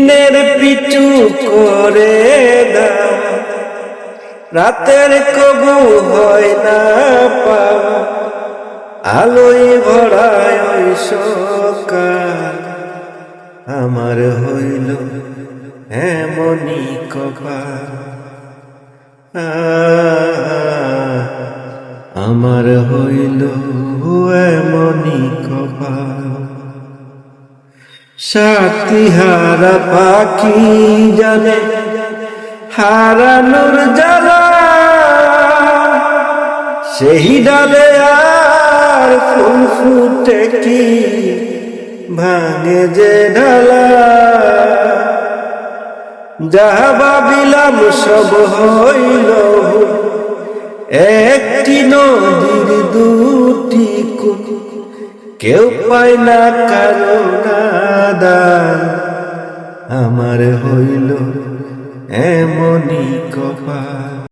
দিনের পিছু করে দাও, রাতের কবু হয় না পাওয়া, আলোয় ভরায় ওই সকাল। আমার হইল এমনই কপাল, আমার হইল এমনই কপাল। সাথী হারা পাখি জানে হারানোর জ্বালা, সেই ডালে আর ফুল ফুটে কি ভাঙে যে ঢালা। যাহা ভাবিলাম সব হইল, একটি নদীর দুটি কূল, কেউ পায় না কারো নাদান। আমার হইল এমনই কপাল।